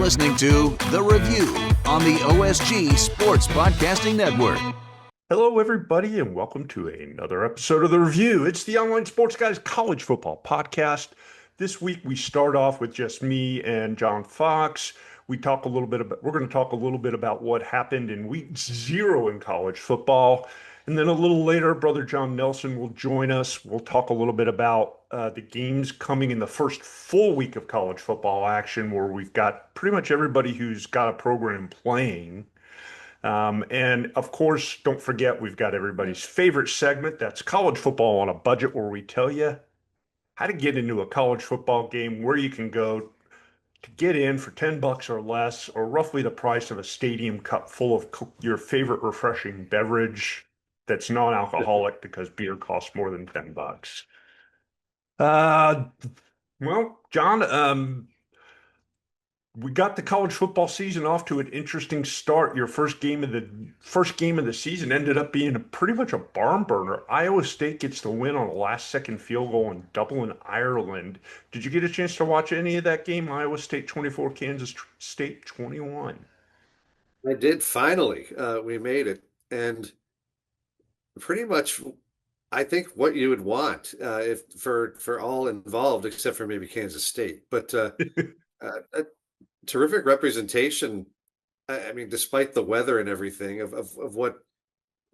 listening to The Review on the OSG Sports Podcasting Network. Hello, everybody, and welcome to another episode of The Review. It's the Online Sports Guys College Football Podcast. This week, we start off with just me and John Fox. We're going to talk a little bit about what happened in week 0 in college football. And then a little later, Brother John Nelson will join us. We'll talk a little bit about the games coming in the first full week of college football action, where we've got pretty much everybody who's got a program playing. And of course, don't forget, we've got everybody's favorite segment. That's College Football on a Budget, where we tell you how to get into a college football game, where you can go to get in for $10 or less, or roughly the price of a stadium cup full of your favorite refreshing beverage that's non-alcoholic, because beer costs more than $10. Well, John, we got the college football season off to an interesting start. Your first game of the season ended up being pretty much a barn burner. Iowa State gets the win on a last-second field goal in Dublin, Ireland. Did you get a chance to watch any of that game? Iowa State 24, Kansas State 21. I did finally. We made it, and pretty much, I think what you would want if for all involved, except for maybe Kansas State. But a terrific representation. I mean, despite the weather and everything, of what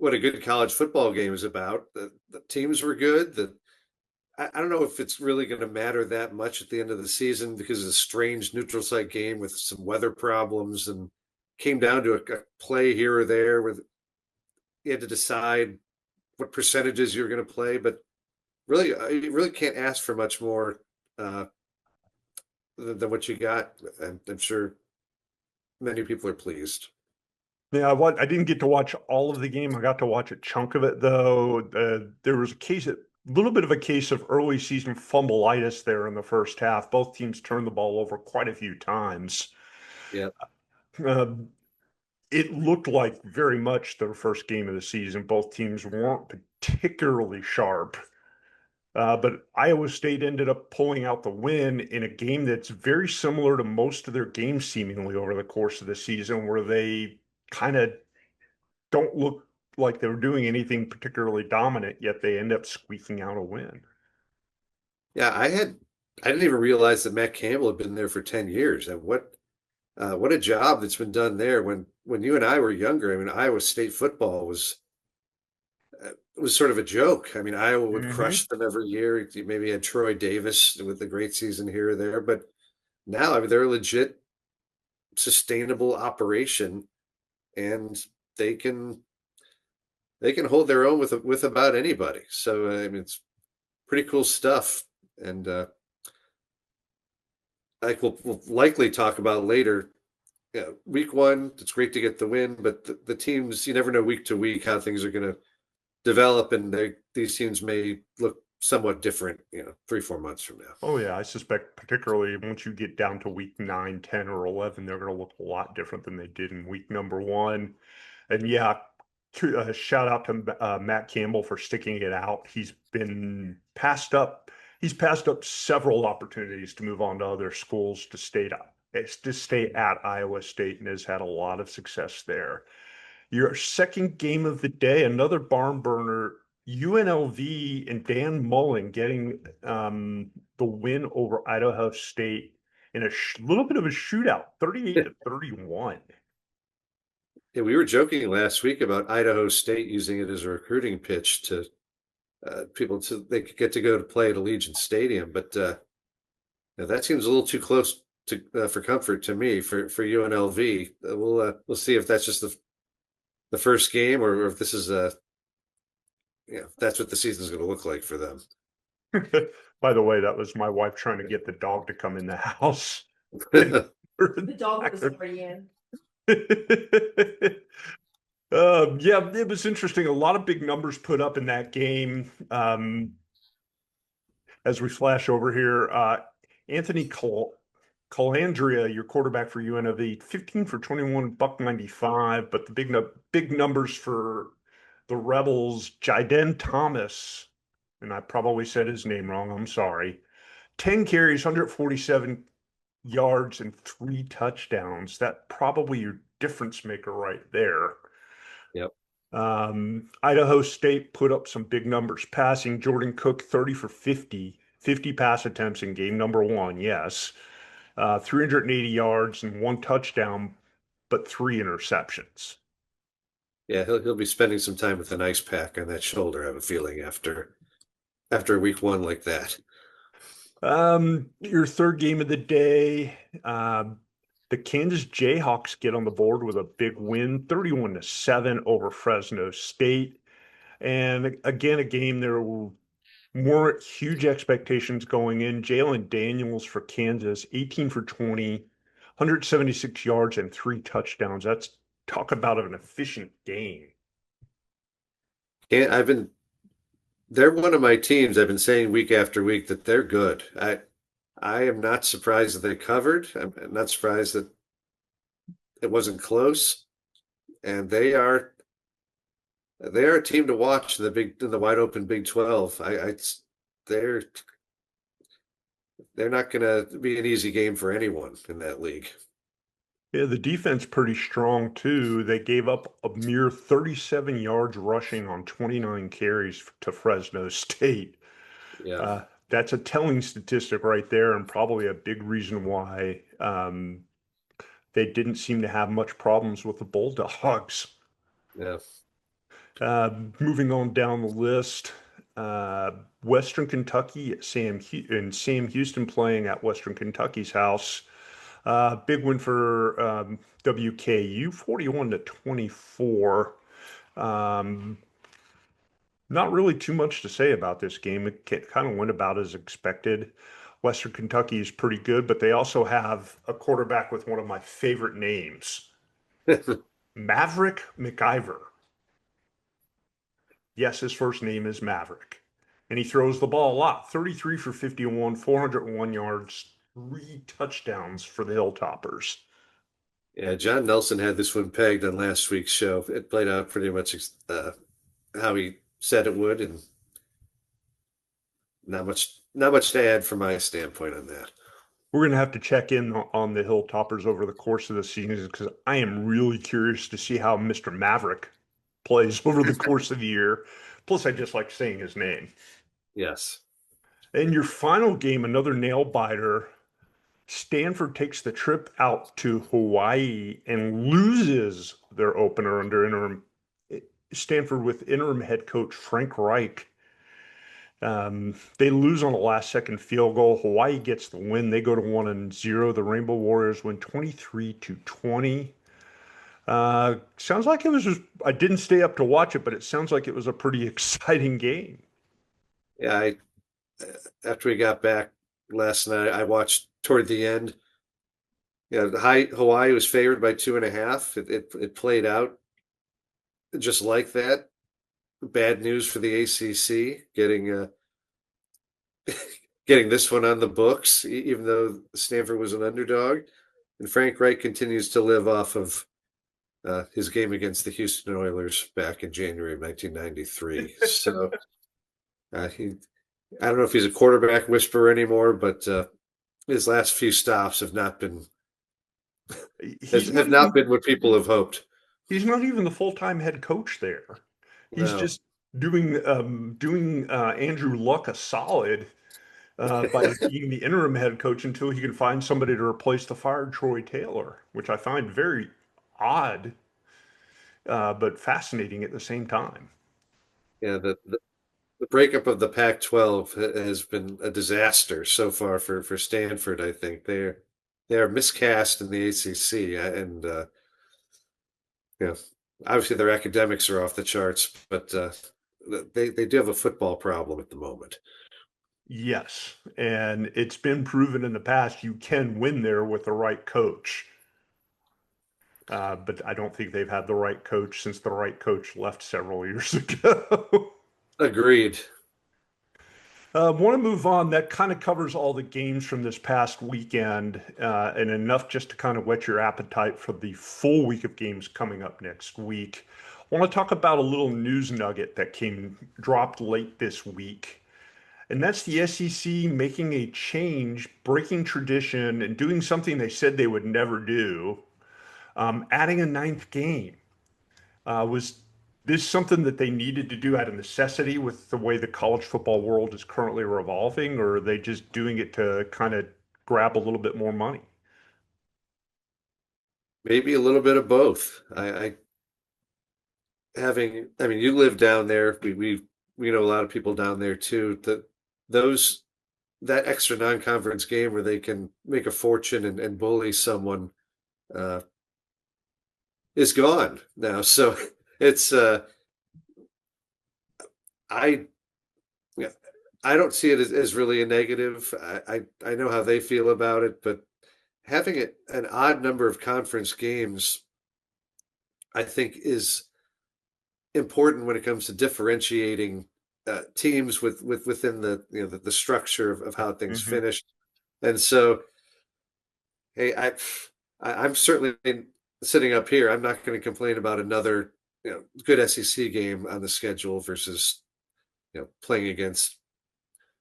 a good college football game is about. The teams were good. I don't know if it's really going to matter that much at the end of the season, because of a strange neutral site game with some weather problems, and came down to a play here or there where you had to decide what percentages you're going to play. But really, you really can't ask for much more than what you got. I'm sure many people are pleased. Yeah, I didn't get to watch all of the game. I got to watch a chunk of it, though. There was a little bit of a case of early season fumbleitis there in the first half. Both teams turned the ball over quite a few times. Yeah. It looked like very much their first game of the season. Both teams weren't particularly sharp. But Iowa State ended up pulling out the win in a game that's very similar to most of their games seemingly over the course of the season, where they kind of don't look like they were doing anything particularly dominant, yet they end up squeaking out a win. Yeah, I didn't even realize that Matt Campbell had been there for 10 years. And what a job that's been done there. When you and I were younger, I mean, Iowa State football was sort of a joke. I mean, Iowa would crush them every year. You maybe had Troy Davis with a great season here or there, but now, I mean, they're a legit, sustainable operation, and they can hold their own with about anybody. So I mean, it's pretty cool stuff, and like we'll likely talk about later. Yeah, week 1, it's great to get the win, but the teams, you never know week to week how things are going to develop, and these teams may look somewhat different, 3-4 months from now. Oh yeah, I suspect particularly once you get down to week 9, 10, or 11, they're going to look a lot different than they did in week number 1. And yeah, shout out to Matt Campbell for sticking it out. He's been passed up. He's passed up several opportunities to move on to other schools to stay at Iowa State, and has had a lot of success there. Your second game of the day, another barn burner, UNLV and Dan Mullen getting the win over Idaho State in a little bit of a shootout, 38-31. Yeah, we were joking last week about Idaho State using it as a recruiting pitch to people, so they could get to go to play at Allegiant Stadium, but that seems a little too close to for comfort to me for UNLV. We'll see if that's just the first game, or if this is that's what the season's going to look like for them. By the way, that was my wife trying to get the dog to come in the house. The dog was already in. Yeah, it was interesting. A lot of big numbers put up in that game. As we flash over here, Anthony Calandria, your quarterback for UNLV, 15 for 21, $195. But the big numbers for the Rebels, Jaden Thomas, and I probably said his name wrong, I'm sorry. 10 carries, 147 yards and 3 touchdowns. That probably your difference maker right there. Yep. Idaho State put up some big numbers passing. Jordan Cook, 30 for 50, 50 pass attempts in game number one. Yes. 380 yards and 1 touchdown, but 3 interceptions. Yeah, he'll be spending some time with an ice pack on that shoulder, I have a feeling, after week one like that. Your third game of the day, the Kansas Jayhawks get on the board with a big win, 31-7 over Fresno State. And again, a game there weren't huge expectations going in. Jalen Daniels for Kansas, 18 for 20, 176 yards and 3 touchdowns. That's talk about an efficient game. And they're one of my teams. I've been saying week after week that they're good. I am not surprised that they covered. I'm not surprised that it wasn't close. And they are a team to watch in the wide open Big 12. They're they're not going to be an easy game for anyone in that league. Yeah, the defense pretty strong too. They gave up a mere 37 yards rushing on 29 carries to Fresno State. Yeah. That's a telling statistic right there, and probably a big reason why they didn't seem to have much problems with the Bulldogs. Yeah. Moving on down the list, Western Kentucky and Sam Houston playing at Western Kentucky's house. Big win for WKU, 41-24. Not really too much to say about this game. It kind of went about as expected. Western Kentucky is pretty good, but they also have a quarterback with one of my favorite names, Maverick McIver. Yes, his first name is Maverick. And he throws the ball a lot. 33 for 51, 401 yards, 3 touchdowns for the Hilltoppers. Yeah, John Nelson had this one pegged on last week's show. It played out pretty much how he said it would, and not much to add from my standpoint on that. We're going to have to check in on the Hilltoppers over the course of the season because I am really curious to see how Mr. Maverick plays over the course of the year. Plus, I just like saying his name. Yes. And your final game, another nail biter. Stanford takes the trip out to Hawaii and loses their opener under interim Stanford with interim head coach Frank Reich. They lose on a last-second field goal. Hawaii gets the win. They go to 1-0. The Rainbow Warriors win 23-20. Sounds like it was just, I didn't stay up to watch it, but it sounds like it was a pretty exciting game. Yeah, after we got back last night, I watched toward the end. Yeah, Hawaii was favored by 2.5. It played out just like that. Bad news for the ACC getting this one on the books, even though Stanford was an underdog. And Frank Reich continues to live off of his game against the Houston Oilers back in January of 1993. So I don't know if he's a quarterback whisperer anymore, but his last few stops have not been what people have hoped. He's not even the full-time head coach there. He's No. just doing Andrew Luck a solid by being the interim head coach until he can find somebody to replace the fired Troy Taylor, which I find very odd, but fascinating at the same time. Yeah, the breakup of the Pac-12 has been a disaster so far for Stanford. I think they are miscast in the ACC, and obviously their academics are off the charts, but they do have a football problem at the moment. Yes, and it's been proven in the past you can win there with the right coach. But I don't think they've had the right coach since the right coach left several years ago. Agreed. Want to move on. That kind of covers all the games from this past weekend, and enough just to kind of whet your appetite for the full week of games coming up next week. I want to talk about a little news nugget that dropped late this week. And that's the SEC making a change, breaking tradition, and doing something they said they would never do, adding a ninth game. Was this something that they needed to do out of necessity with the way the college football world is currently revolving, or are they just doing it to kind of grab a little bit more money? Maybe a little bit of both. I mean, you live down there. We know a lot of people down there too. Those that extra non-conference game where they can make a fortune and bully someone uh, is gone now. So it's I yeah, I don't see it as really a negative. I know how they feel about it, but having an odd number of conference games, I think, is important when it comes to differentiating teams within the structure of how things Hmm. finish. And so, hey, I'm certainly sitting up here. I'm not going to complain about another good SEC game on the schedule versus playing against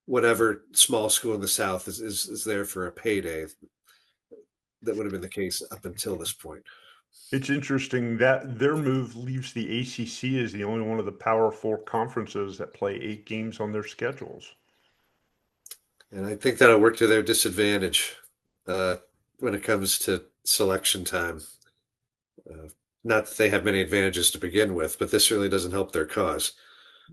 whatever small school in the South is there for a payday. That would have been the case up until this point. It's interesting that their move leaves the ACC as the only one of the Power Four conferences that play 8 games on their schedules. And I think that'll work to their disadvantage uh, when it comes to selection time. Uh, Not that they have many advantages to begin with, but this really doesn't help their cause.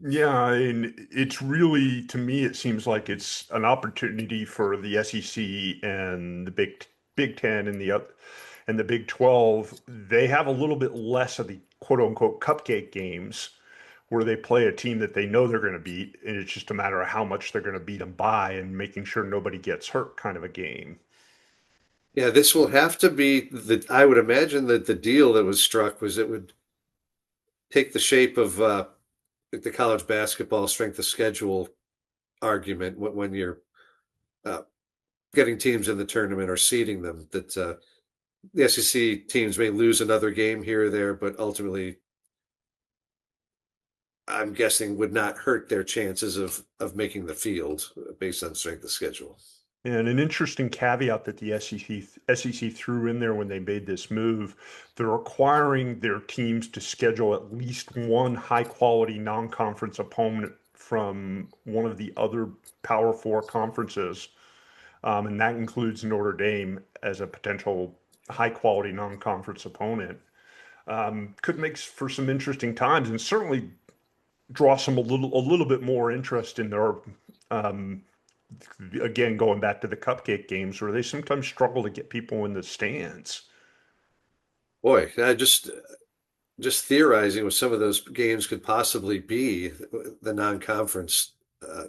Yeah, and it's really, to me, it seems like it's an opportunity for the SEC and the Big Ten and the Big 12. They have a little bit less of the quote unquote cupcake games where they play a team that they know they're going to beat, and it's just a matter of how much they're going to beat them by and making sure nobody gets hurt kind of a game. Yeah, this will have to be I would imagine that the deal that was struck was it would take the shape of the college basketball strength of schedule argument when you're uh, getting teams in the tournament or seeding them. That the SEC teams may lose another game here or there, but ultimately, I'm guessing would not hurt their chances of making the field based on strength of schedule. And an interesting caveat that the SEC threw in there when they made this move, they're requiring their teams to schedule at least one high quality non conference opponent from one of the other Power Four conferences. And that includes Notre Dame as a potential high quality non conference opponent. Could make for some interesting times and certainly draw some a little bit more interest in their um, again, going back to the cupcake games where they sometimes struggle to get people in the stands. Boy, I just theorizing what some of those games could possibly be the non-conference. Uh,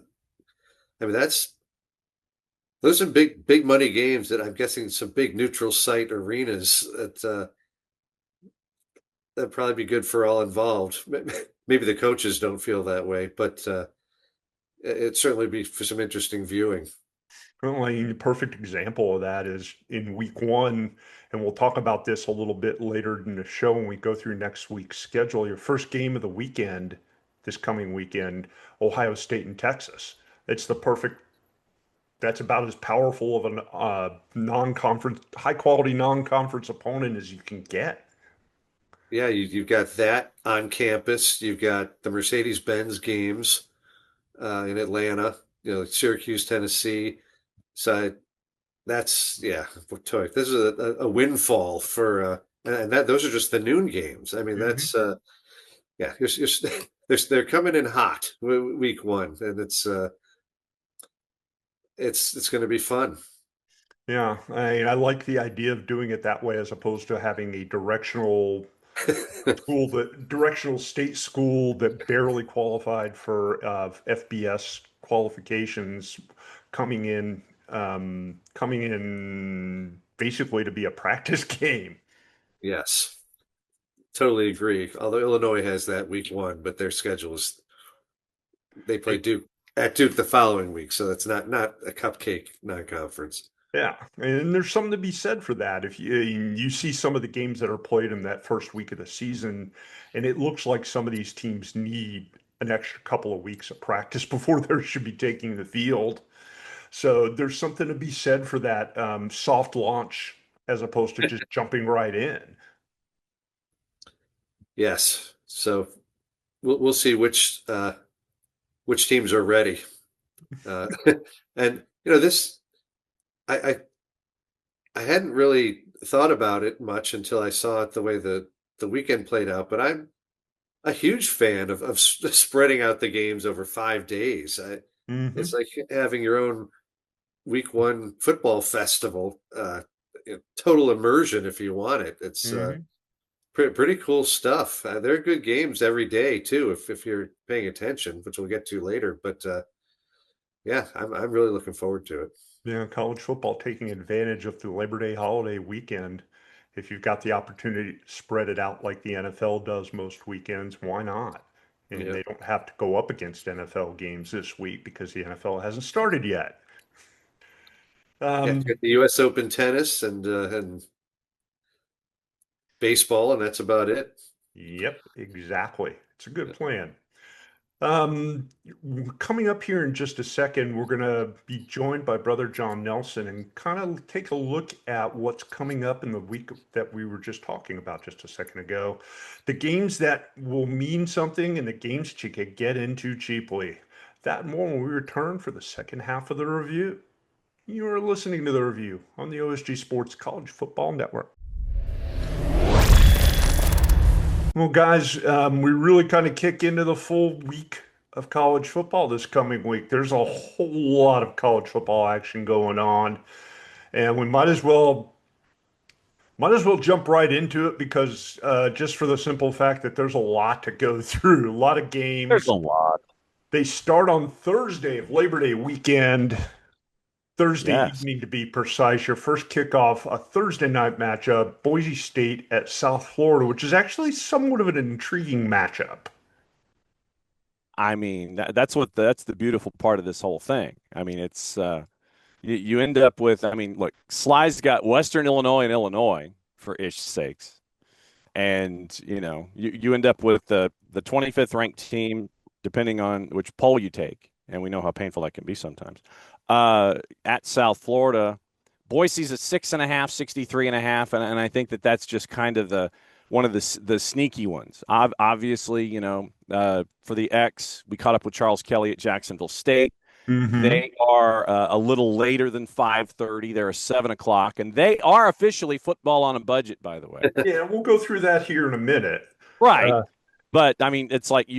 I mean, those are big money games that I'm guessing some big neutral site arenas that'd probably be good for all involved. Maybe the coaches don't feel that way, but it'd certainly be for some interesting viewing. Well, I mean, the perfect example of that is in week one, and we'll talk about this a little bit later in the show when we go through next week's schedule. Your first game of the weekend, this coming weekend, Ohio State and Texas. It's the perfect, that's about as powerful of a non-conference, high-quality non-conference opponent as you can get. Yeah, you've got that on campus. You've got the Mercedes-Benz games in Atlanta, Syracuse, Tennessee. So that's yeah, boy, this is a windfall for and that those are just the noon games. I mean, Mhm. that's yeah, they're coming in hot week one, and it's going to be fun. Yeah, I like the idea of doing it that way as opposed to having a directional state school that barely qualified for FBS qualifications coming in basically to be a practice game. Yes, totally agree. Although Illinois has that week one, but their schedule is they play Hey, Duke at Duke the following week, so that's not a cupcake non-conference. yeah, and there's something to be said for that. If you see some of the games that are played in that first week of the season, and it looks like some of these teams need an extra couple of weeks of practice before they should be taking the field. So there's something to be said for that soft launch as opposed to just jumping right in. Yes. So we'll see which teams are ready. And this I I hadn't really thought about it much until I saw it the way the weekend played out, but I'm a huge fan of spreading out the games over 5 days. Hmm. It's like having your own week one football festival, total immersion if you want it. It's Hmm. pretty cool stuff. There are good games every day too, if you're paying attention, which we'll get to later. But yeah, I'm really looking forward to it. Yeah, college football taking advantage of the Labor Day holiday weekend. If you've got the opportunity to spread it out like the NFL does most weekends, why not? And Yeah, they don't have to go up against NFL games this week because the NFL hasn't started yet. yeah. Um, Get the U.S. Open tennis and baseball, and that's about it. yep, exactly. It's a good plan. Um, Coming up here in just a second, we're going to be joined by Brother John Nelson and kind of take a look at what's coming up in the week that we were just talking about just a second ago. The games that will mean something and the games that you could get into cheaply. That and more when we return for the second half of the review. You are listening to the review on the OSG Sports College Football Network. Well, guys, we really kind of kick into the full week of college football this coming week. There's a whole lot of college football action going on, and we might as well jump right into it because just for the simple fact that there's a lot to go through, a lot of There's a games. lot. They start on Thursday of Labor Day weekend. Thursday Yes. evening to be precise, your first kickoff, a Thursday night matchup, Boise State at South Florida, which is actually somewhat of an intriguing matchup. I mean, that's the beautiful part of this whole thing. I mean, it's you end up with, I mean, look, Sly's got Western Illinois and Illinois for ish sakes. And, you end up with the 25th ranked team, depending on which poll you take. And we know how painful that can be sometimes. At South Florida, Boise's at 6.5, 63.5. And I think that's just kind of one of the sneaky ones. Obviously, for the X, we caught up with Charles Kelly at Jacksonville State. Mm-hmm. They are a little later than 5:30. They're a 7 o'clock, and they are officially football on a budget, by the way. Yeah, we'll go through that here in a minute. Right. But I mean, it's like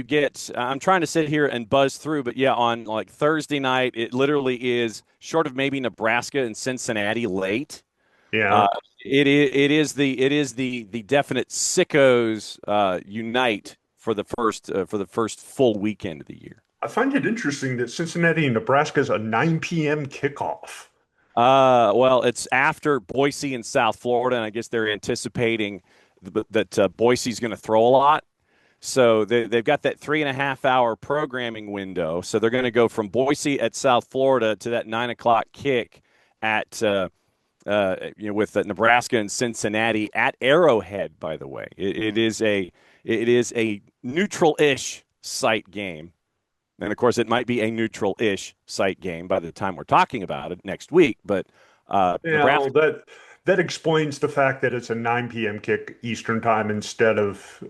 I'm trying to sit here and buzz through, but yeah, on like Thursday night, it literally is short of maybe Nebraska and Cincinnati late. Yeah, It is the definite sickos unite for the first full weekend of the year. I find it interesting that Cincinnati and Nebraska is a 9 p.m. kickoff. Well, it's after Boise and South Florida, and I guess they're anticipating that Boise's going to throw a lot. So they've got that 3.5 hour programming window. So they're going to go from Boise at South Florida to that 9 o'clock kick at with Nebraska and Cincinnati at Arrowhead. By the way, it is a neutral-ish site game. And, of course, it might be a neutral-ish site game by the time we're talking about it next week. But Well, Nebraska, that explains the fact that it's a 9 p.m. kick Eastern time instead of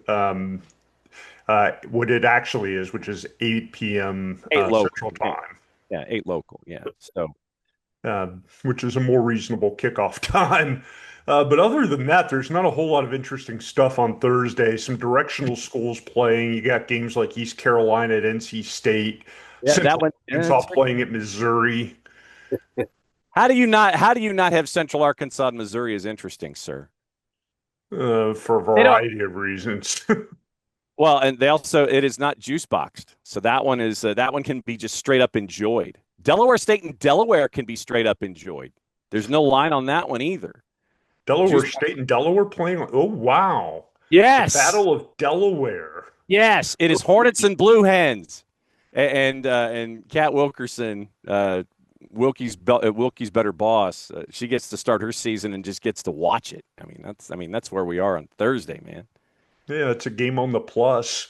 what it actually is, which is 8 p.m. 8 Central local. time, Yeah, 8 local. Yeah. So, which is a more reasonable kickoff time. But other than that, there's not a whole lot of interesting stuff on Thursday. Some directional schools playing. You got games like East Carolina at NC State, yeah, that Central one. Arkansas playing at Missouri. How do you not have Central Arkansas and Missouri as interesting, sir? For a They don't. variety of reasons. Well, and it is not juice boxed. So that one can be just straight up enjoyed. Delaware State and Delaware can be straight up enjoyed. There's no line on that one either. Delaware Juice State and Delaware playing. Oh, wow. The Yes. Battle of Delaware. Yes, it is Hornets and Blue Hens, and Kat Wilkerson, Wilkie's better boss. She gets to start her season and just gets to watch it. I mean that's where we are on Thursday, man. Yeah, it's a game on the plus.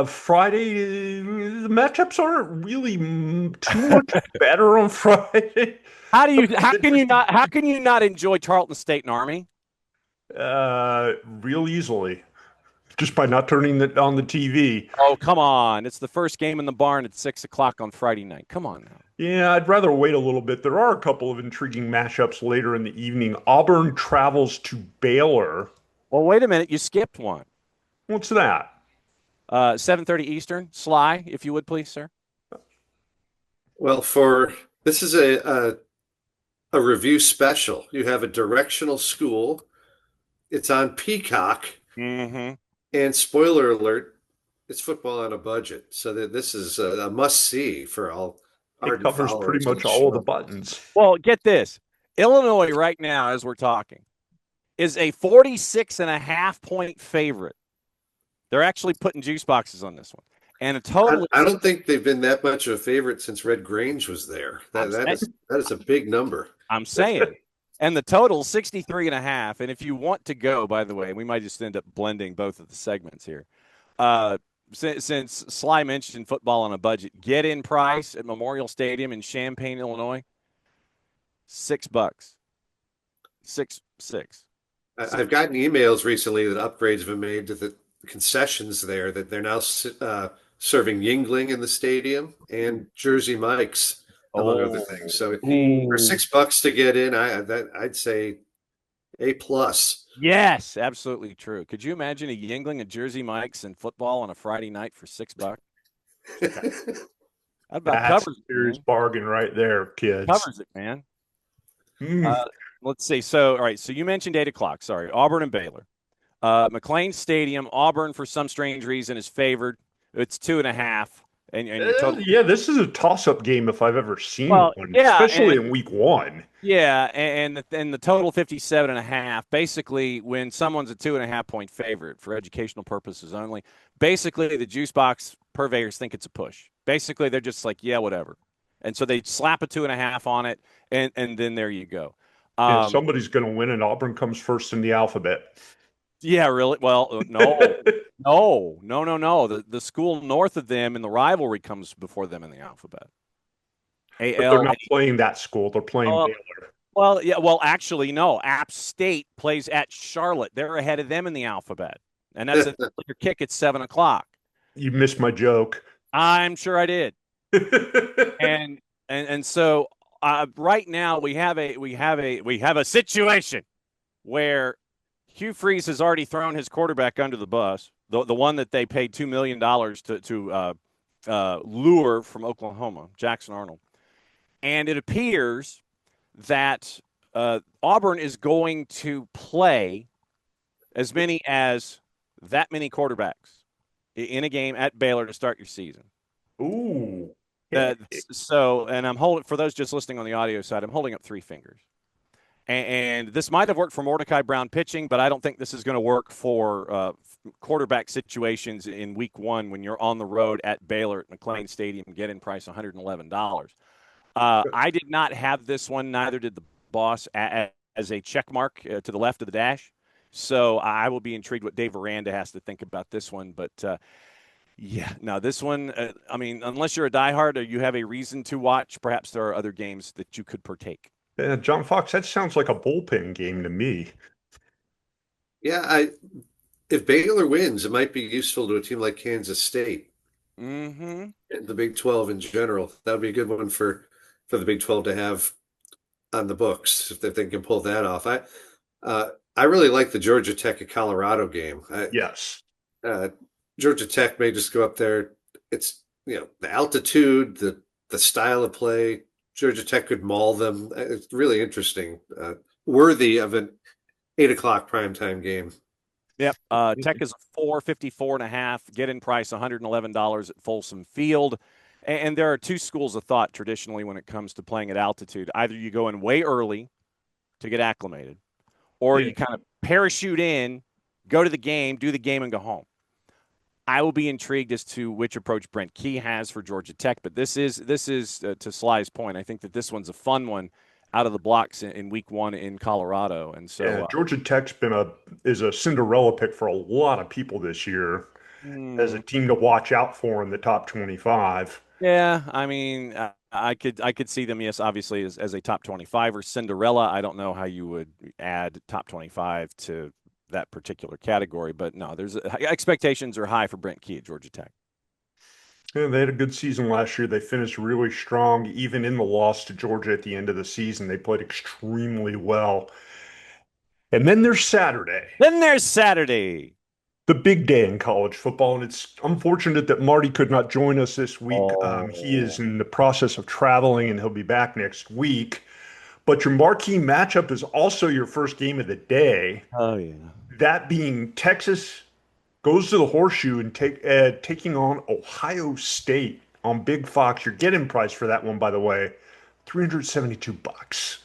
Friday, the matchups aren't really too much better on Friday. How can you not enjoy Tarleton State and Army? Real easily, just by not turning it on the TV. Oh, come on. It's the first game in the barn at 6 o'clock on Friday night. Come on now. Yeah, I'd rather wait a little bit. There are a couple of intriguing matchups later in the evening. Auburn travels to Baylor. Well, wait a minute. You skipped one. What's that? 7:30 Eastern. Sly, if you would, please, sir. Well, this is a review special. You have a directional school. It's on Peacock, Mm-hmm. and spoiler alert, it's football on a budget. So that this is a must see for all It ardent covers followers pretty of much the all of the show. buttons. Well, get this. Illinois right now, as we're talking, is a 46.5-point favorite. They're actually putting juice boxes on this one. And a total. I don't think they've been that much of a favorite since Red Grange was there. That is a big number. I'm saying. And the total 63.5. And if you want to go, by the way, we might just end up blending both of the segments here. Since Sly mentioned football on a budget, get in price at Memorial Stadium in Champaign, Illinois, $6. Six. I've gotten emails recently that upgrades have been made to the concessions there, that they're now serving Yingling in the stadium and Jersey Mike's, among other things. So for $6 to get in, I'd say A plus. Yes, absolutely true. Could you imagine a Yingling, a Jersey Mike's, and football on a Friday night for $6? That about That's covers a serious it, bargain right there, kids. covers it, man. Let's see. So, all right. So you mentioned 8 o'clock. Sorry, Auburn and Baylor. McLean Stadium. Auburn, for some strange reason, is favored. It's 2.5. And Yeah, this is a toss-up game if I've ever seen Well, one, yeah, especially in week one. Yeah, and the total 57.5. Basically, when someone's a 2.5-point favorite for educational purposes only, basically the juice box purveyors think it's a push. Basically, they're just like, yeah, whatever, and so they slap a 2.5 on it, and then there you go. And somebody's going to win, and Auburn comes first in the alphabet. Yeah, really? Well, no. No. The school north of them in the rivalry comes before them in the alphabet. But they're not playing that school. They're playing Baylor. Well, yeah. Well, actually, no. App State plays at Charlotte. They're ahead of them in the alphabet, and that's your kick at 7 o'clock. You missed my joke. I'm sure I did. and so right now we have a situation where Hugh Freeze has already thrown his quarterback under the bus, the one that they paid $2 million to lure from Oklahoma, Jackson Arnold. And it appears that Auburn is going to play as many as that many quarterbacks in a game at Baylor to start your season. Ooh. And I'm holding, for those just listening on the audio side, I'm holding up 3 fingers. And this might have worked for Mordecai Brown pitching, but I don't think this is going to work for quarterback situations in week one when you're on the road at Baylor at McLean Stadium, get in price $111. I did not have this one, neither did the boss, as a check mark to the left of the dash. So I will be intrigued what Dave Aranda has to think about this one. But, this one, unless you're a diehard or you have a reason to watch, perhaps there are other games that you could partake. John Fox, that sounds like a bullpen game to me. Yeah, if Baylor wins, it might be useful to a team like Kansas State. Mm-hmm. And the Big 12 in general. That would be a good one for the Big 12 to have on the books if they can pull that off. I really like the Georgia Tech at Colorado game. Yes. Georgia Tech may just go up there. It's the altitude, the style of play. Georgia Tech could maul them. It's really interesting, worthy of an 8 o'clock primetime game. Yep. Tech is a 454.5. Get in price $111 at Folsom Field. And there are 2 schools of thought traditionally when it comes to playing at altitude. Either you go in way early to get acclimated, or you kind of parachute in, go to the game, do the game, and go home. I will be intrigued as to which approach Brent Key has for Georgia Tech, but this is to Sly's point. I think that this one's a fun one out of the blocks in week one in Colorado, and so Georgia Tech's is a Cinderella pick for a lot of people this year. as a team to watch out for in the top 25. Yeah, I mean, I could see them, yes, obviously as a top 25 or Cinderella. I don't know how you would add top 25 to that particular category, but no, expectations are high for Brent Key at Georgia Tech. Yeah, they had a good season last year. They finished really strong, even in the loss to Georgia at the end of the season. They played extremely well. And then there's Saturday, Then there's Saturday. the big day in college football. And it's unfortunate that Marty could not join us this week. He is Oh, in the process of traveling and he'll be back next week. But your marquee matchup is also your first game of the day. oh yeah. That being Texas goes to the horseshoe and taking on Ohio State on Big Fox. You're getting price for that one, by the way, $372.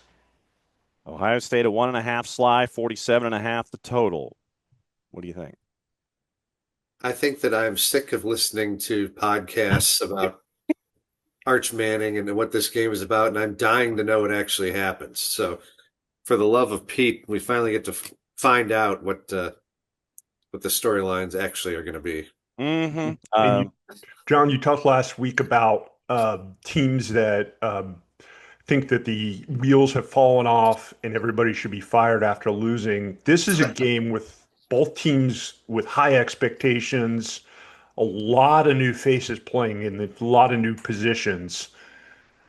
Ohio State a 1.5 sly, 47.5 the total. What do you think? I think that I'm sick of listening to podcasts about Arch Manning and what this game is about, and I'm dying to know what actually happens. So, for the love of Pete, we finally get to find out what the storylines actually are going to be. Mm-hmm. And John, you talked last week about teams that think that the wheels have fallen off and everybody should be fired after losing. This is a game with both teams with high expectations, a lot of new faces playing in a lot of new positions.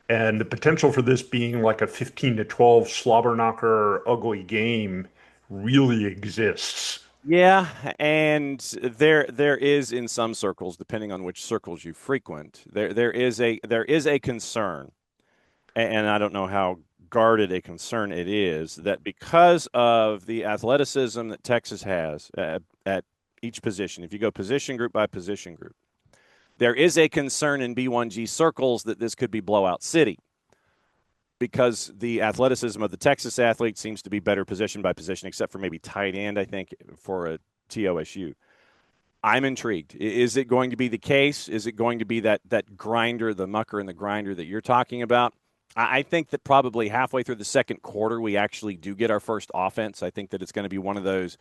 And the potential for this being like a 15-12 slobber knocker ugly game really exists. Yeah, and there is in some circles, depending on which circles you frequent, there is a concern, and I don't know how guarded a concern it is, that because of the athleticism that Texas has at each position, if you go position group by position group, there is a concern in B1G circles that this could be blowout city, because the athleticism of the Texas athlete seems to be better position by position, except for maybe tight end, I think, for a TOSU. I'm intrigued. Is it going to be the case? Is it going to be that grinder, the mucker and the grinder that you're talking about? I think that probably halfway through the second quarter, we actually do get our first offense. I think that it's going to be one of those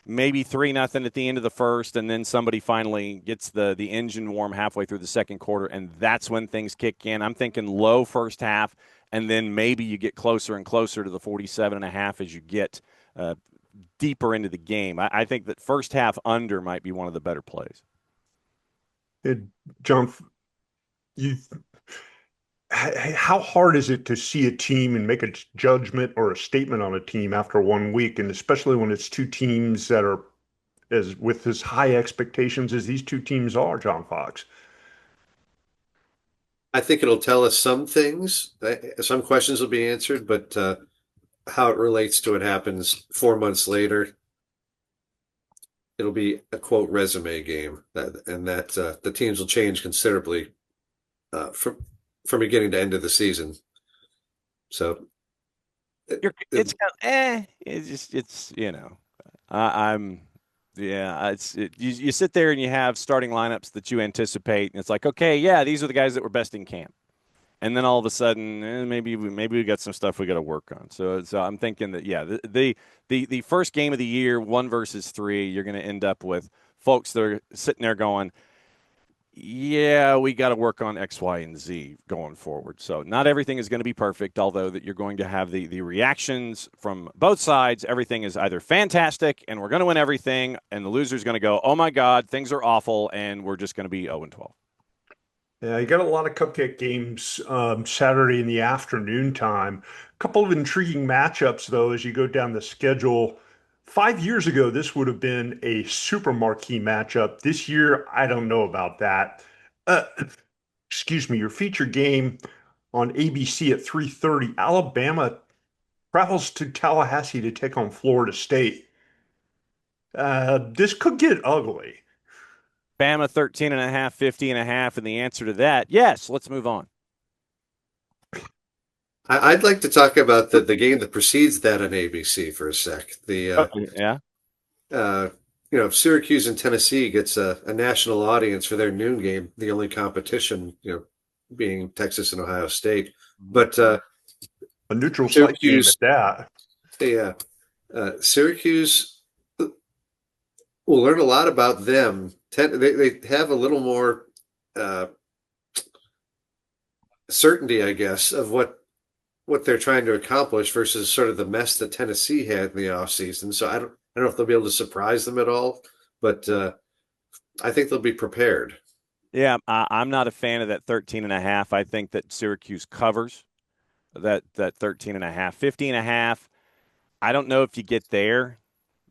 maybe 3-0 at the end of the first, and then somebody finally gets the engine warm halfway through the second quarter, and that's when things kick in. I'm thinking low first half, and then maybe you get closer and closer to the 47.5 as you get deeper into the game. I think that first half under might be one of the better plays. John, how hard is it to see a team and make a judgment or a statement on a team after 1 week, and especially when it's two teams that are with as high expectations as these two teams are, John Fox? I think it'll tell us some things. Some questions will be answered, but how it relates to what happens 4 months later, it'll be a quote resume game, and that the teams will change considerably from beginning to end of the season. So It's kind of, it's I'm. Yeah, you sit there and you have starting lineups that you anticipate, and it's like, okay, yeah, these are the guys that were best in camp, and then all of a sudden, maybe we got some stuff we got to work on. So I'm thinking that, yeah, the first game of the year, 1 versus 3, you're going to end up with folks that are sitting there going, yeah, we got to work on X, Y, and Z going forward. So not everything is going to be perfect, although that you're going to have the reactions from both sides. Everything is either fantastic and we're going to win everything, and the loser's going to go, oh my God, things are awful, and we're just going to be 0-12. Yeah, you got a lot of cupcake games Saturday in the afternoon time. A couple of intriguing matchups, though, as you go down the schedule. 5 years ago, this would have been a super marquee matchup. This year, I don't know about that. Uh, excuse me, your feature game on ABC at 3:30. Alabama travels to Tallahassee to take on Florida State. This could get ugly. Bama 13.5, 50.5, and the answer to that, yes. Let's move on. I'd like to talk about the game that precedes that on ABC for a sec. Yeah. If Syracuse and Tennessee gets a national audience for their noon game, the only competition, being Texas and Ohio State. But A neutral site game Syracuse, at that. yeah, Syracuse We'll learn a lot about them. They have a little more certainty, I guess, of what they're trying to accomplish versus sort of the mess that Tennessee had in the offseason. So I don't know if they'll be able to surprise them at all, but I think they'll be prepared. Yeah, I'm not a fan of that 13.5. I think that Syracuse covers that 13.5. 50.5, I don't know if you get there.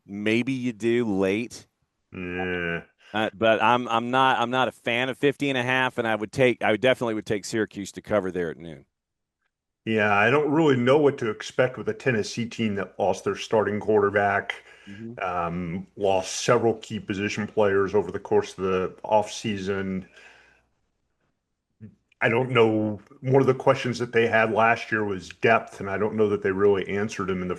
Maybe you do late. Yeah. But I'm not a fan of 50.5, and I would definitely take Syracuse to cover there at noon. Yeah, I don't really know what to expect with a Tennessee team that lost their starting quarterback, lost several key position players over the course of the offseason. I don't know. One of the questions that they had last year was depth, and I don't know that they really answered them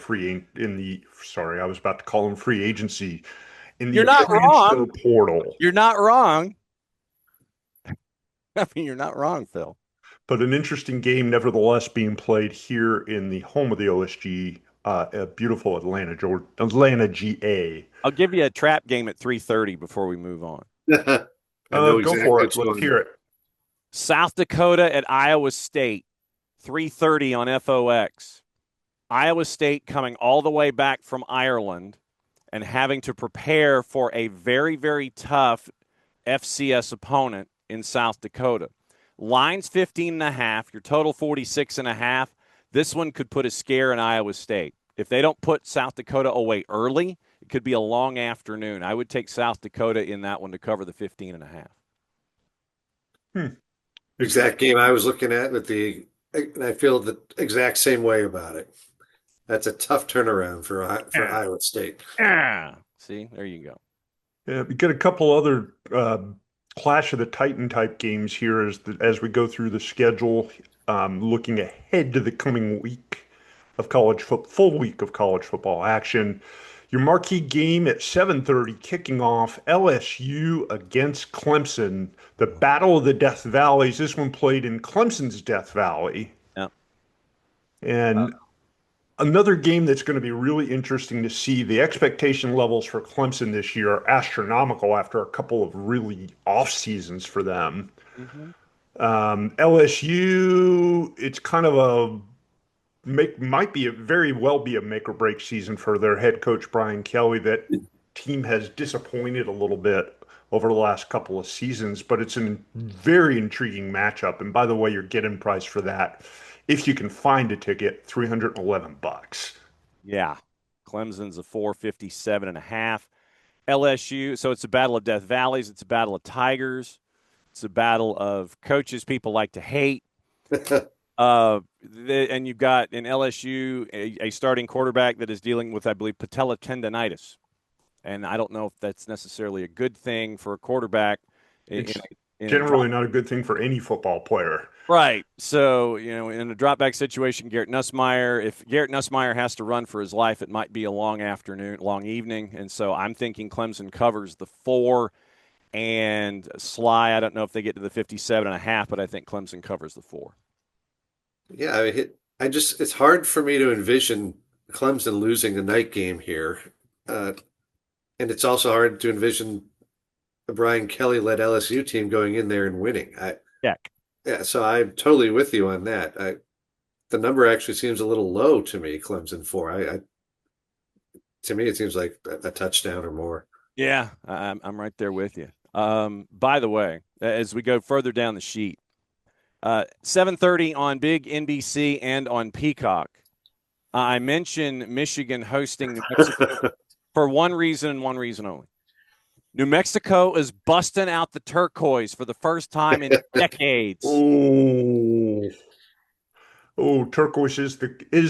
sorry, I was about to call them free agency, in the You're not transfer wrong. portal. You're not wrong. I mean, you're not wrong, Phil. But an interesting game, nevertheless, being played here in the home of the OSG, a beautiful Atlanta, GA. I'll give you a trap game at 3:30 before we move on. I know Go exactly for it. what's Let's going hear on. it. South Dakota at Iowa State, 3:30 on FOX. Iowa State coming all the way back from Ireland and having to prepare for a very, very tough FCS opponent in South Dakota. Line's 15.5, your total 46.5. This one could put a scare in Iowa State. If they don't put South Dakota away early, it could be a long afternoon. I would take South Dakota in that one to cover the 15.5. Exact game I was looking at and I feel the exact same way about it. That's a tough turnaround for Iowa State. See, there you go. Yeah, we get a couple other Clash of the Titan type games here as we go through the schedule, looking ahead to the coming week of full week of college football action. Your marquee game at 7:30 kicking off LSU against Clemson, the Battle of the Death Valleys. This one played in Clemson's Death Valley. Yeah. And another game that's going to be really interesting to see. The expectation levels for Clemson this year are astronomical after a couple of really off seasons for them. LSU, it's kind of might be very well be a make or break season for their head coach Brian Kelly. That team has disappointed a little bit over the last couple of seasons, but it's a very intriguing matchup. And by the way, your get-in price for that, if you can find a ticket, $311. Yeah. Clemson's a 457.5. LSU, so it's a battle of Death Valleys. It's a battle of Tigers. It's a battle of coaches people like to hate. And you've got in LSU a starting quarterback that is dealing with, I believe, patella tendonitis. And I don't know if that's necessarily a good thing for a quarterback. It's generally not a good thing for any football player. Right. So, in a drop back situation, if Garrett Nussmeier has to run for his life, it might be a long afternoon, long evening. And so I'm thinking Clemson covers the 4, and Sly, I don't know if they get to the 57.5, but I think Clemson covers the 4. Yeah, it's hard for me to envision Clemson losing a night game here. And it's also hard to envision a Brian Kelly-led LSU team going in there and winning. Yeah, so I'm totally with you on that. The number actually seems a little low to me, Clemson 4. To me, it seems like a touchdown or more. Yeah, I'm right there with you. By the way, as we go further down the sheet, 7:30 on Big NBC and on Peacock. I mentioned Michigan hosting New Mexico for one reason and one reason only. New Mexico is busting out the turquoise for the first time in decades. Turquoise is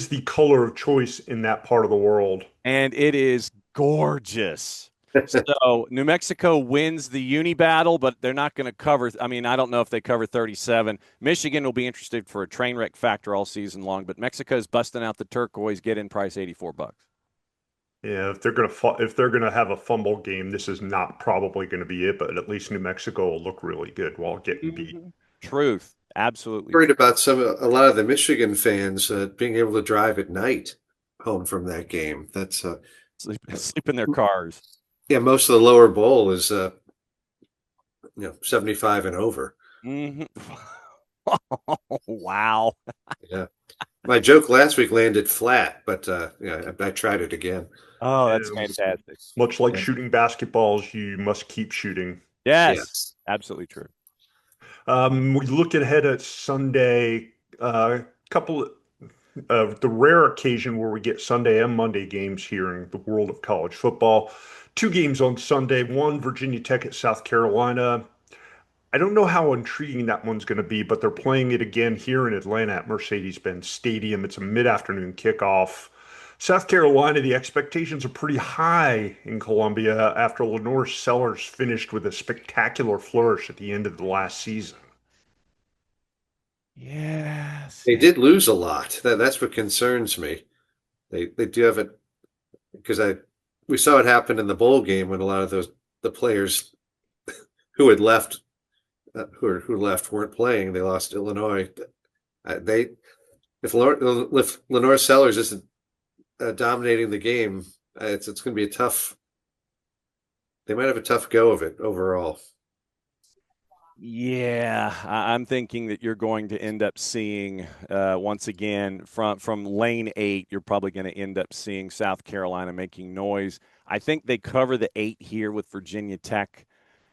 the color of choice in that part of the world, and it is gorgeous. So New Mexico wins the uni battle, but they're not going to cover. I mean, I don't know if they cover 37. Michigan will be interested for a train wreck factor all season long, but Mexico's busting out the turquoise. Get in price $84. Yeah, if they're gonna have a fumble game, this is not probably going to be it. But at least New Mexico will look really good while getting beat. Truth, absolutely. Worried about a lot of the Michigan fans being able to drive at night home from that game. That's sleep in their cars. Yeah, most of the lower bowl is 75 and over. Mm-hmm. Wow. Yeah. My joke last week landed flat, but I tried it again. Oh, that's Um, fantastic. much like Yeah. shooting basketballs, you must keep shooting. Yes, Yes. absolutely true. We look ahead at Sunday, couple of the rare occasion where we get Sunday and Monday games here in the world of college football. Two games on Sunday, one Virginia Tech at South Carolina. I don't know how intriguing that one's going to be, but they're playing it again here in Atlanta at Mercedes-Benz Stadium. It's a mid-afternoon kickoff. South Carolina, the expectations are pretty high in Columbia after Lenore Sellers finished with a spectacular flourish at the end of the last season. Yes. They did lose a lot. That's what concerns me. They do have it because we saw it happen in the bowl game when a lot of the players who had left who left weren't playing. They lost to Illinois. They if Lenore Sellers isn't dominating the game, it's going to be a tough. They might have a tough go of it overall. Yeah, I'm thinking that you're going to end up seeing once again from lane 8. You're probably going to end up seeing South Carolina making noise. I think they cover the 8 here with Virginia Tech,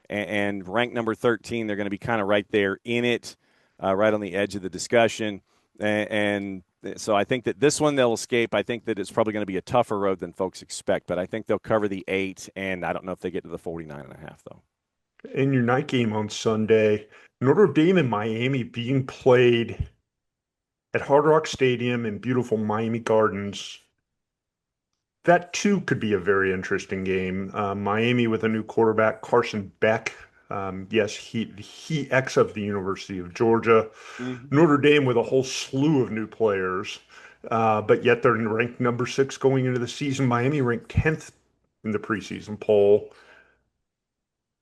and ranked number 13. They're going to be kind of right there in it, right on the edge of the discussion, and so I think that this one they'll escape. I think that it's probably going to be a tougher road than folks expect, but I think they'll cover the 8, and I don't know if they get to the 49.5 though. In your night game on Sunday, Notre Dame and Miami being played at Hard Rock Stadium in beautiful Miami Gardens. That too could be a very interesting game. Miami with a new quarterback, Carson Beck. Yes, he ex of the University of Georgia. Mm-hmm. Notre Dame with a whole slew of new players, but yet they're ranked number 6 going into the season. Miami ranked 10th in the preseason poll.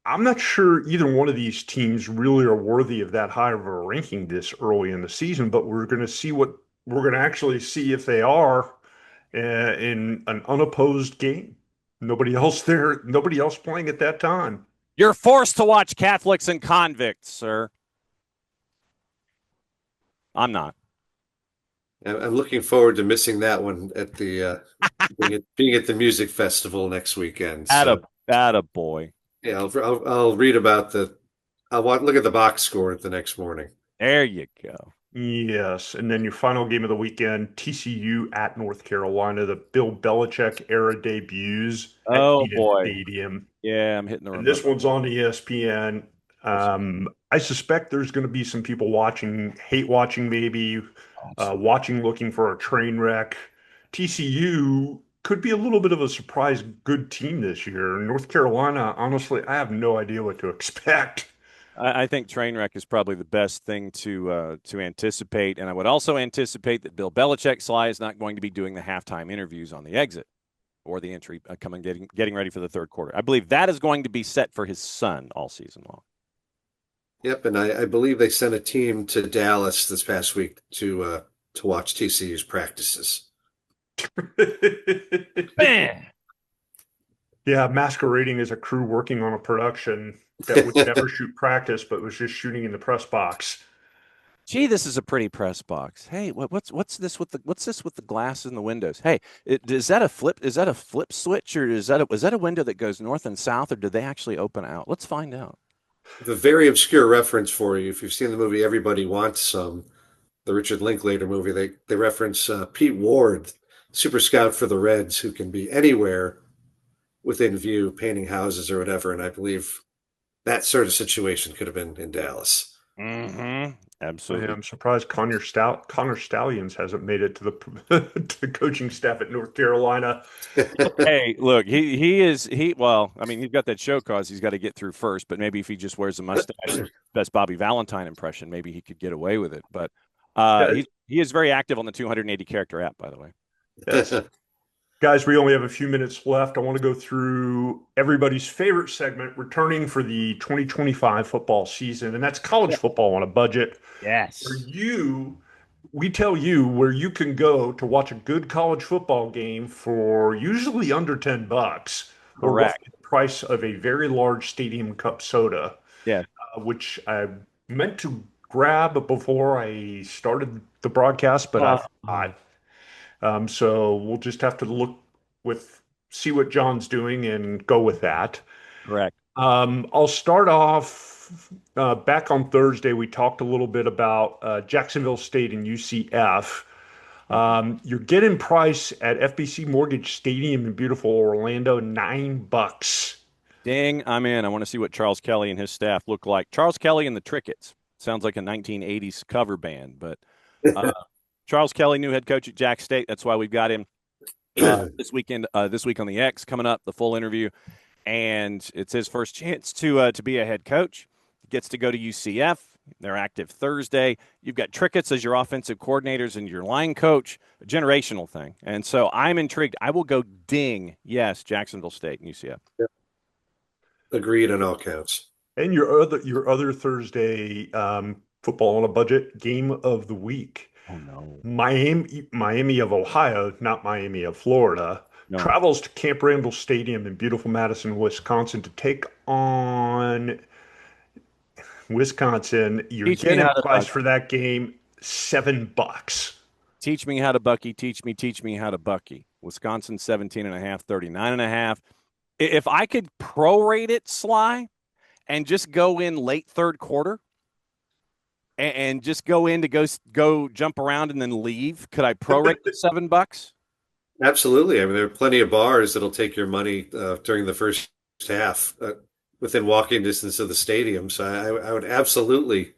I'm not sure either one of these teams really are worthy of that high of a ranking this early in the season, but we're going to see what we're going to actually see if they are in an unopposed game. Nobody else there, nobody else playing at that time. You're forced to watch Catholics and convicts, sir. I'm not. I'm looking forward to missing that one at the being at the music festival next weekend. So Atta boy. yeah, I'll read about look at the box score the next morning. There you go. Yes, and then your final game of the weekend, TCU at North Carolina, the Bill Belichick era debuts at Oh Neyland boy. Stadium. Yeah, I'm hitting the And remote. this one's on ESPN. I suspect there's going to be some people watching, hate watching maybe, watching looking for a train wreck. TCU could be a little bit of a surprise good team this year. North Carolina, honestly, I have no idea what to expect. I think Trainwreck is probably the best thing to anticipate, and I would also anticipate that Bill Belichick Sly is not going to be doing the halftime interviews on the exit or the entry getting ready for the third quarter. I believe that is going to be set for his son all season long. Yep, and I believe they sent a team to Dallas this past week to watch TCU's practices. Man. Yeah, masquerading as a crew working on a production that would never shoot practice, but was just shooting in the press box. Gee, this is a pretty press box. Hey, what's this with the glass in the windows? Hey, is that a flip? Is that a flip switch, or is that a window that goes north and south, or do they actually open out? Let's find out. The very obscure reference for you, if you've seen the movie Everybody Wants Some, the Richard Linklater movie, they reference Pete Ward, super scout for the Reds, who can be anywhere within view, painting houses or whatever. And I believe that sort of situation could have been in Dallas. Mm-hmm. Absolutely. I'm surprised Connor Stallions hasn't made it to to the coaching staff at North Carolina. Hey, look, well, I mean, he's got that show cause he's got to get through first, but maybe if he just wears a mustache, best Bobby Valentine impression, maybe he could get away with it. But he is very active on the 280 character app, by the way. Yes. Guys, we only have a few minutes left. I want to go through everybody's favorite segment returning for the 2025 football season, and that's college football on a budget. Yes. We tell you where you can go to watch a good college football game for usually under $10, or Correct. roughly the price of a very large Stadium Cup soda, Yeah. which I meant to grab before I started the broadcast, but I Oh, forgot. So we'll just have to see what John's doing and go with that. correct. I'll start off back on Thursday. We talked a little bit about Jacksonville State and UCF. You're getting price at FBC Mortgage Stadium in beautiful Orlando, $9. Dang, I'm in. I want to see what Charles Kelly and his staff look like. Charles Kelly and the Trickets. Sounds like a 1980s cover band, but uh, Charles Kelly, new head coach at Jack State. That's why we've got him this weekend. This week on the X coming up, the full interview, and it's his first chance to be a head coach. He gets to go to UCF. They're active Thursday. You've got Trickets as your offensive coordinators and your line coach, a generational thing. And so I'm intrigued. I will go ding. Yes, Jacksonville State and UCF. Agreed on all counts. And your other Thursday football on a budget game of the week. Oh no. Miami of Ohio, not Miami of Florida, No. travels to Camp Randall Stadium in beautiful Madison, Wisconsin to take on Wisconsin. You're Teach me getting how to price for that game $7. teach me how to Bucky. Teach me how to Bucky. Wisconsin 17 and a half, 39 and a half. If I could prorate it, Sly, and just go in late third quarter and just go in to go jump around and then leave, could I prorate the $7? Absolutely. I mean, there are plenty of bars that'll take your money during the first half within walking distance of the stadium. So I would absolutely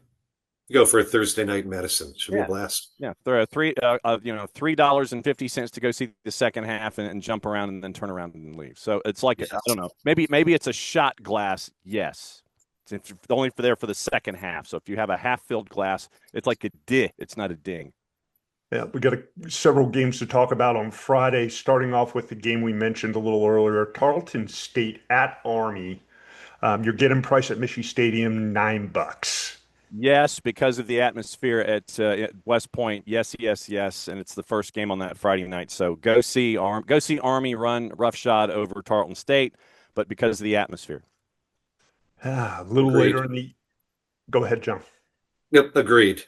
go for a Thursday night in Madison. Should be a Yeah. blast. Yeah, there are $3.50 to go see the second half and jump around and then turn around and leave. So it's like I don't know, maybe it's a shot glass. Yes, it's only for the second half. So if you have a half filled glass, it's like a di. It's not a ding. Yeah, we got several games to talk about on Friday, starting off with the game we mentioned a little earlier, Tarleton State at Army. You're getting price at Michie Stadium, $9. Yes, because of the atmosphere at West Point. Yes, and it's the first game on that Friday night. So go see Army run roughshod over Tarleton State, but because of the atmosphere. A little Agreed. later in the Go ahead, John. Yep, agreed.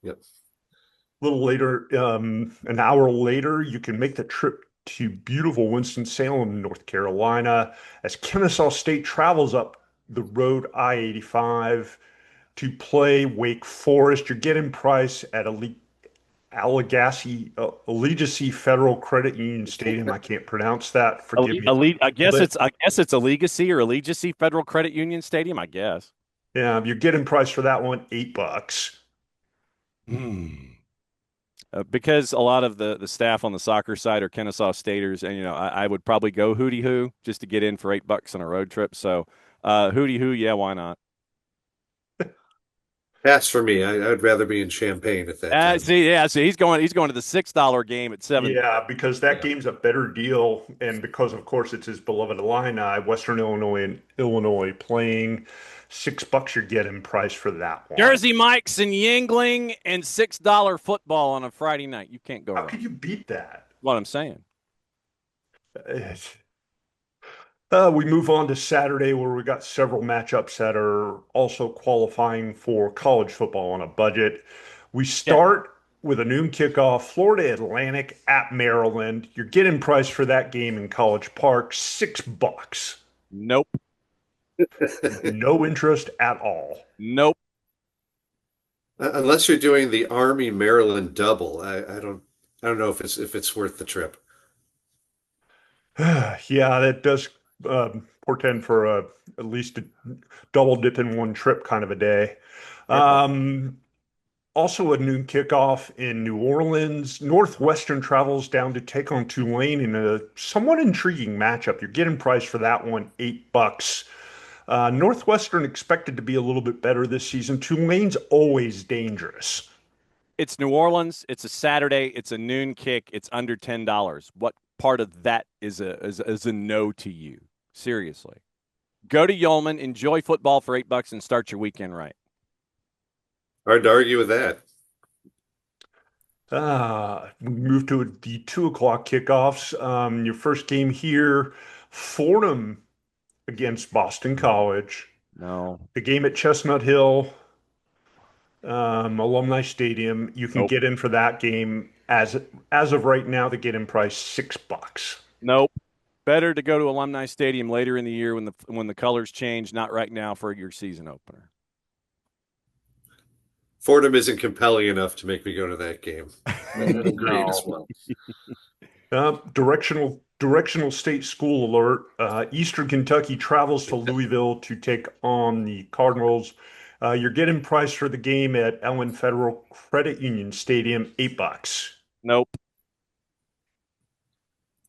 Yep. A little later, an hour later, you can make the trip to beautiful Winston-Salem, North Carolina, as Kennesaw State travels up the road I-85 to play Wake Forest. You're getting price at Allegacy Federal Credit Union Stadium. I can't pronounce that. Forgive me. I guess it's a Legacy or Allegacy Federal Credit Union Stadium. I guess. Yeah, you're getting price for that one, $8. Because a lot of the staff on the soccer side are Kennesaw Staters, and I would probably go Hootie Hoo just to get in for $8 on a road trip. So Hootie Hoo, yeah, why not? Pass for me. I would rather be in Champaign at that time. See, he's going to the $6 game at 7. Yeah, because that game's a better deal, and because of course it's his beloved Illini, Western Illinois and Illinois playing. $6 you're getting price for that one. Jersey Mike's and Yingling and $6 football on a Friday night. You can't go How wrong. could you beat that? What I'm saying. We move on to Saturday, where we got several matchups that are also qualifying for college football on a budget. We start with a noon kickoff, Florida Atlantic at Maryland. You're getting price for that game in College Park, $6. Nope. No interest at all. Nope. Unless you're doing the Army Maryland double, I don't know if it's worth the trip. Yeah, that does portend for at least a double dip in one trip kind of a day. Also a noon kickoff in New Orleans. Northwestern travels down to take on Tulane in a somewhat intriguing matchup. You're getting price for that one, $8. Northwestern expected to be a little bit better this season. Tulane's always dangerous. It's New Orleans. It's a Saturday. It's a noon kick. It's under $10. What part of that is a no to you? Seriously. Go to Yeoman, enjoy football for $8 and start your weekend right. Hard to argue with that. We move to the 2 o'clock kickoffs. Your first game here, Fordham against Boston College, No. the game at Chestnut Hill, Alumni Stadium. You can Nope. get in for that game as of right now. The get-in price $6. Nope. Better to go to Alumni Stadium later in the year when the colors change, not right now for your season opener. Fordham isn't compelling enough to make me go to that game. Agreed as well. Directional state school alert. Eastern Kentucky travels to Louisville to take on the Cardinals. You're getting price for the game at Ellen Federal Credit Union Stadium, $8. Nope.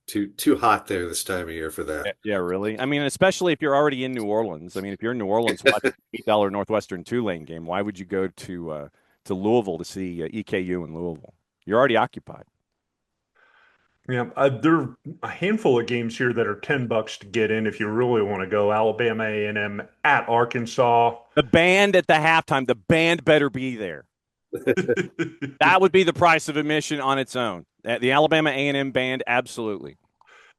Too hot there this time of year for that. Yeah, really. I mean, especially if you're already in New Orleans. I mean, if you're in New Orleans watching $8 Northwestern Tulane game, why would you go to Louisville to see EKU in Louisville? You're already occupied. Yeah, there are a handful of games here that are $10 to get in if you really want to go. Alabama A&M at Arkansas. The band at the halftime, the band better be there. That would be the price of admission on its own. The Alabama A&M band, absolutely.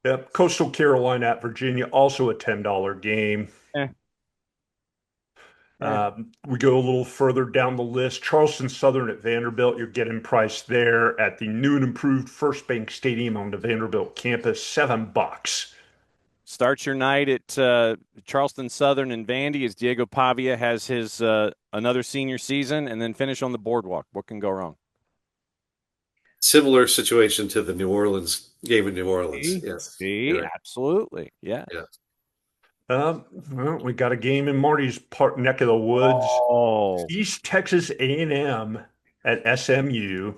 Yep, Coastal Carolina at Virginia, also a $10 game. Eh. We go a little further down the list. Charleston Southern at Vanderbilt. You're getting priced there at the new and improved First Bank Stadium on the Vanderbilt campus, $7. Start your night at Charleston Southern and Vandy as Diego Pavia has his another senior season, and then finish on the boardwalk. What can go wrong? Similar situation to the New Orleans game in New Orleans. Yes. See, absolutely. Yeah. Well, we got a game in Marty's neck of the woods. Oh. East Texas A&M at SMU.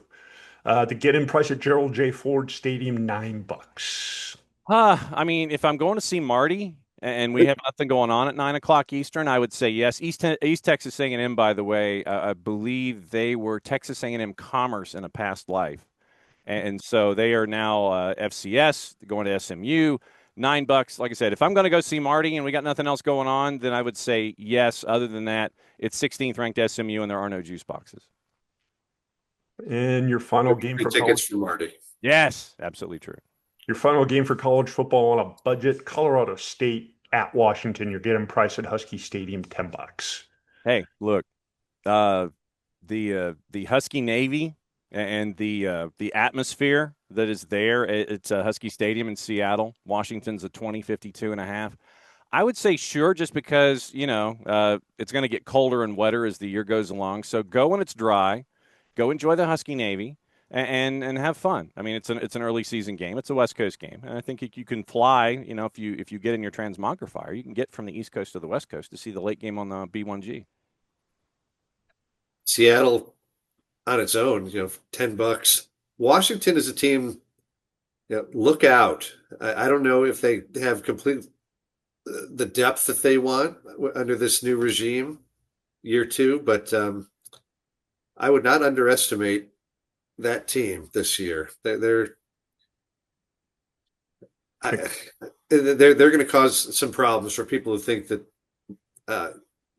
The get-in price at Gerald J. Ford Stadium, $9. I mean, if I'm going to see Marty and we have nothing going on at 9:00 Eastern, I would say yes. East Texas A&M, by the way, I believe they were Texas A&M Commerce in a past life, and so they are now FCS going to SMU. $9. Like I said, if I'm going to go see Marty and we got nothing else going on, then I would say yes. Other than that, it's 16th ranked SMU and there are no juice boxes. And your final game for tickets for Marty. Yes, absolutely true. Your final game for college football on a budget, Colorado State at Washington. You're getting price at Husky Stadium, $10. Hey, look, the Husky Navy and the atmosphere that is there. It's a Husky Stadium in Seattle. Washington's a 2052.5. I would say sure, just because it's going to get colder and wetter as the year goes along. So go when it's dry. Go enjoy the Husky Navy and have fun. I mean, it's an early season game. It's a West Coast game, and I think you can fly. If you get in your transmogrifier, you can get from the East Coast to the West Coast to see the late game on the B1G. Seattle on its own, $10. Washington is a team. Look out. I don't know if they have complete the depth that they want under this new regime, year two, but I would not underestimate that team this year. They're going to cause some problems for people who think that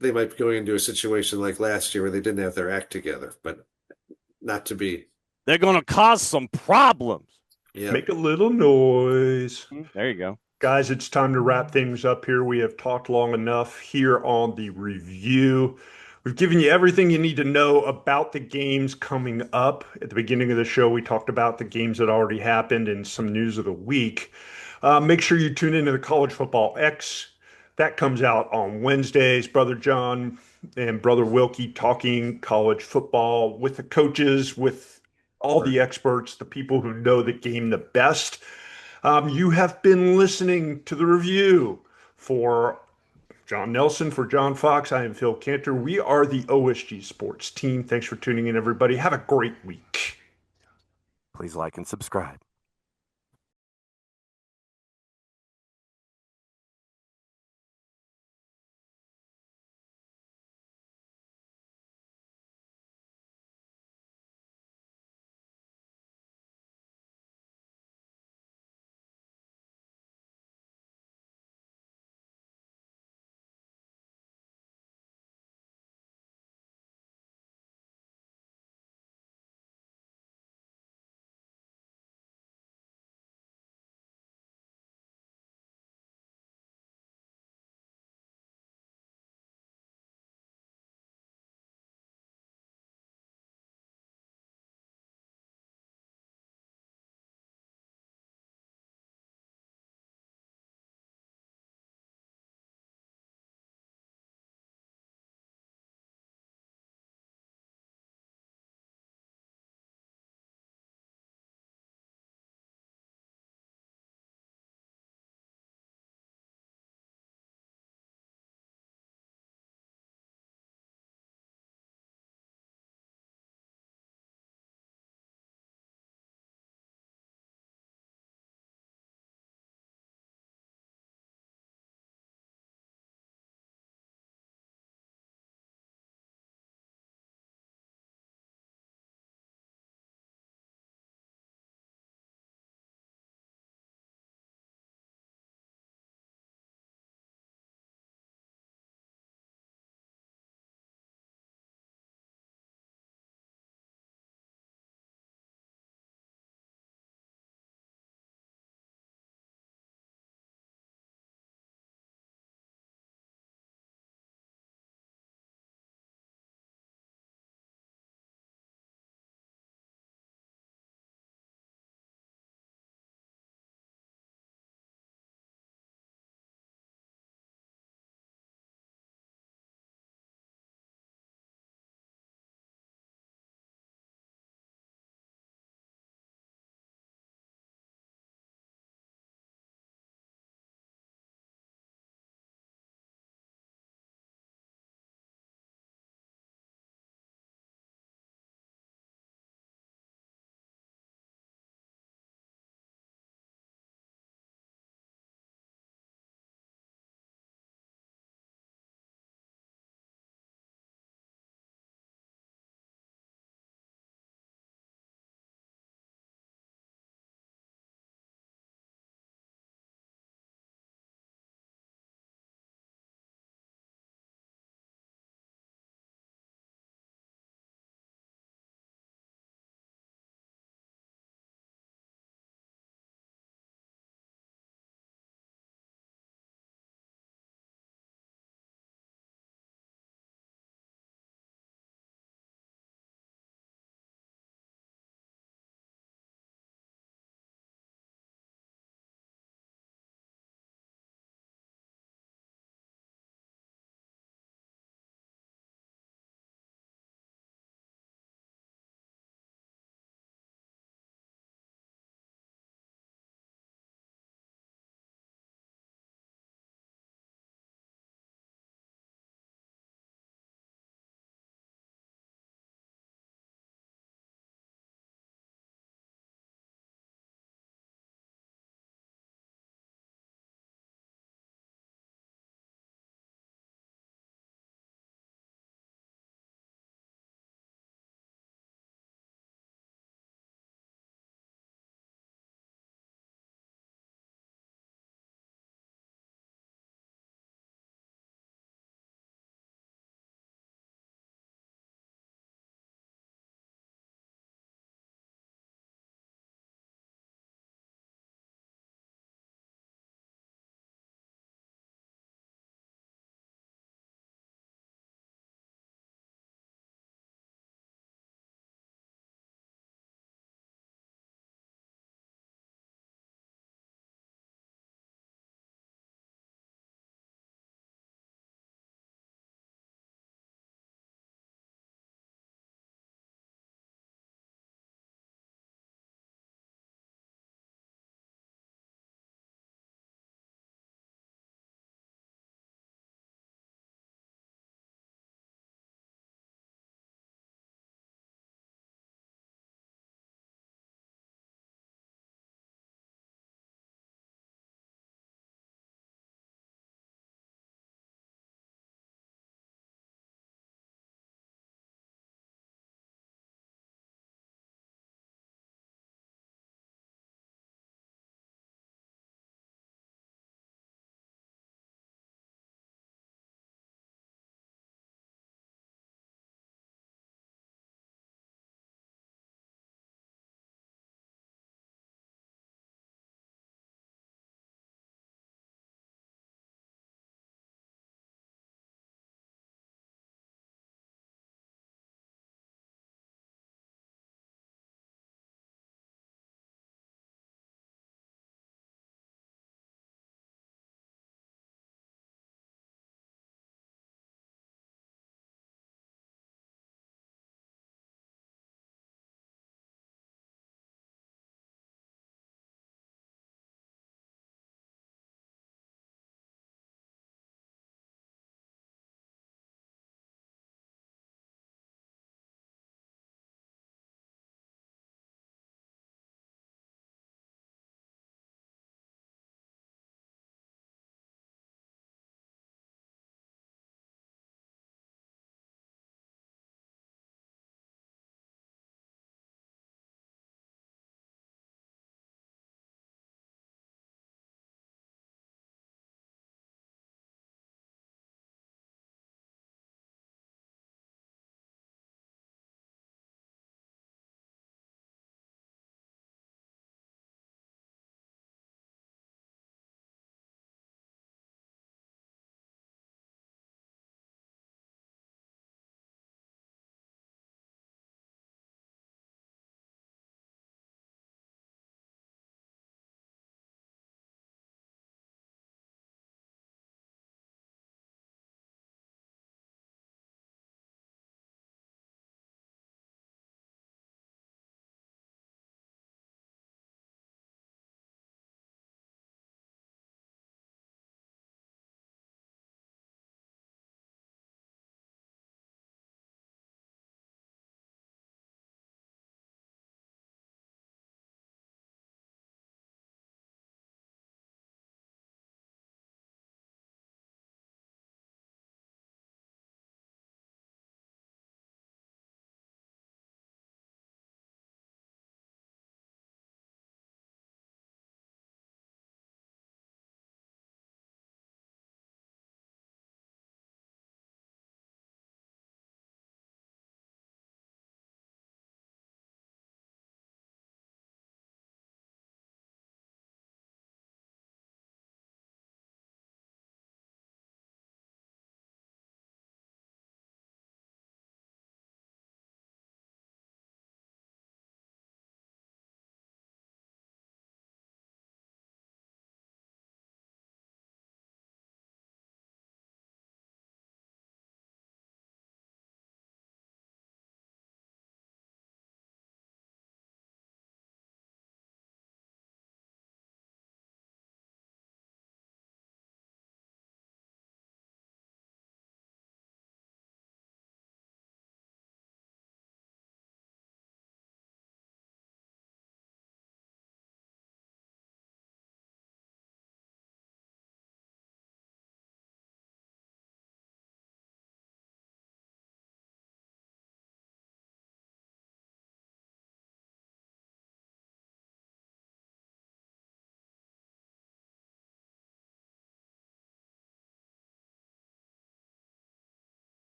they might be going into a situation like last year where they didn't have their act together, but not to be. They're going to cause some problems. Yeah. Make a little noise. There you go. Guys, it's time to wrap things up here. We have talked long enough here on the review. We've given you everything you need to know about the games coming up. At the beginning of the show, we talked about the games that already happened and some news of the week. Make sure you tune into the College Football X. That comes out on Wednesdays. Brother John and Brother Wilkie talking college football with the coaches, with all the experts, the people who know the game the best. You have been listening to the review. For John Nelson, for John Fox, I am Phil Cantor. We are the OSG Sports Team. Thanks for tuning in, everybody. Have a great week. Please like and subscribe.